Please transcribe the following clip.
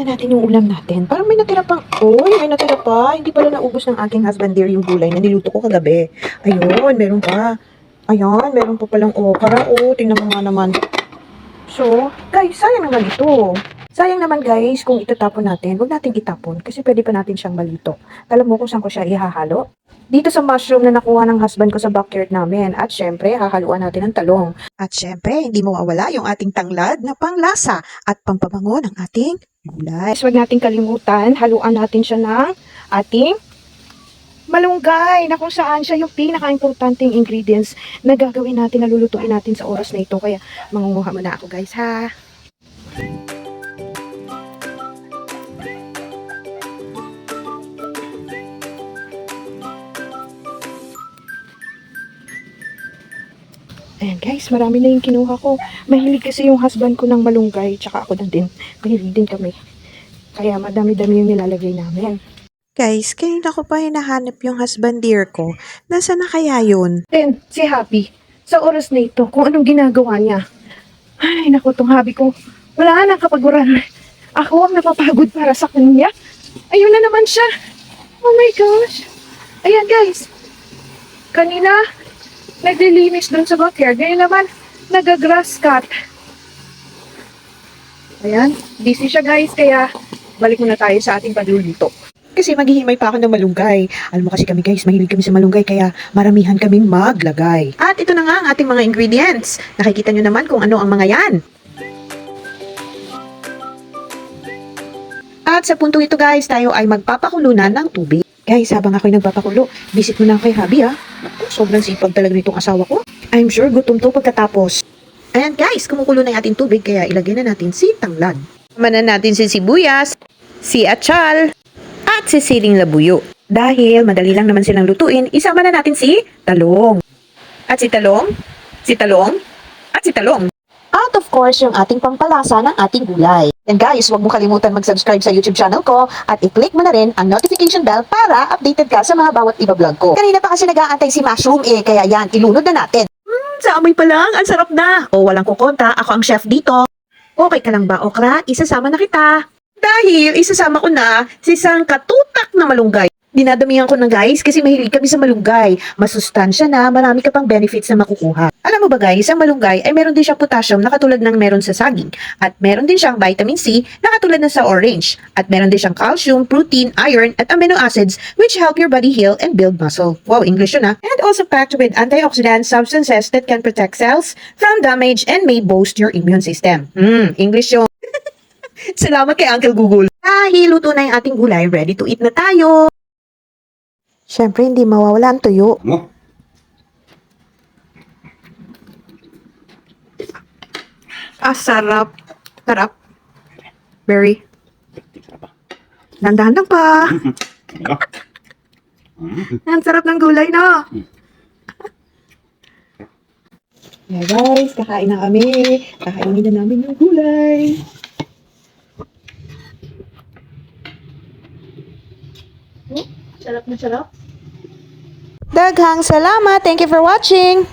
na natin yung ulam natin. Parang may natira pang, may natira pa. Hindi pala naubos ng aking husband dear yung gulay na niluto ko kagabi. Ayun, meron pa. Ayan, meron pa palang okra. Tingnan mo nga naman. So, guys, sayang naman ito. Sayang naman guys, kung itatapon natin, huwag natin itapon kasi pwede pa natin siyang balito. Alam mo kung saan ko siya ihahalo? Dito sa mushroom na nakuha ng husband ko sa backyard namin. At syempre, hahaluan natin ng talong. At syempre, hindi mawawala yung ating tanglad na panglasa at pampabango ng ating gulay. Huwag natin kalimutan, haluan natin siya ng ating malunggay na kung saan siya yung pinaka-importanting ingredients na gagawin natin, na lulutuin natin sa oras na ito. Kaya mangunguha muna ako guys ha. Ayan guys, marami na yung kinuha ko. Mahilig kasi yung husband ko ng malunggay, tsaka ako na din. Mahilig din kami. Kaya madami-dami yung nilalagay namin. Guys, kanina ko pa hinahanap yung husband dear ko. Nasaan na kaya yun? Then, si Happy, sa oras na ito, kung anong ginagawa niya. Ay, naku, tong Happy ko. Wala nang kapaguran. Ako ang napapagod para sa kanya. Ayun na naman siya. Oh my gosh. Ayan guys. Kanina, naglilinis dun sa backyard. Ngayon naman, nag-grass cut. Ayan, busy siya guys, kaya balik muna tayo sa ating pagluluto. Kasi maghihimay pa ako ng malunggay. Alam mo kasi kami guys, mahilig kami sa malunggay, kaya maramihan kaming maglagay. At ito na nga ang ating mga ingredients. Nakikita nyo naman kung ano ang mga yan. At sa puntong ito guys, tayo ay magpapakulunan ng tubig. Guys, habang ako'y nagpapakulo, visit mo na kay Habi ha. Sobrang sipag talaga nitong asawa ko. I'm sure gutom to pagkatapos. Ayan guys, kumukulo na yung ating tubig, kaya ilagay na natin si tanglad. Manan natin si sibuyas, si atsyal, at si siling labuyo. Dahil madali lang naman silang lutuin, isama na natin si talong. At si talong, at si talong. At of course, yung ating pampalasa ng ating gulay. And guys, huwag mo kalimutan mag-subscribe sa YouTube channel ko at i-click mo na rin ang notification bell para updated ka sa mga bawat iba-vlog ko. Kanina pa kasi nag-aantay si Mushroom kaya yan, ilunod na natin. Sa amoy pa lang, ang sarap na. Walang kukonta, ako ang chef dito. Okay ka lang ba, Okra? Isasama na kita. Dahil isasama ko na si isang katutak na malunggay. Dinadamihan ko na guys kasi mahilig kami sa malunggay. Masustansya na, marami ka pang benefits na makukuha. Alam mo ba guys, ang malunggay ay meron din siyang potassium na katulad ng meron sa saging. At meron din siyang vitamin C na katulad ng sa orange. At meron din siyang calcium, protein, iron, at amino acids which help your body heal and build muscle. Wow, English yun ha. And also packed with antioxidant substances that can protect cells from damage and may boost your immune system. English yun. Salamat kay Uncle Google. Dahil luto na yung ating gulay, ready to eat na tayo. Siyempre, hindi mawawala ang tuyo. Sarap. Sarap. Very. Dandahan lang pa. Ang sarap ng gulay, no? Yeah, guys, kakain na kami. Kakainin na namin yung gulay. Sarap na sarap. Daghang salamat. Thank you for watching.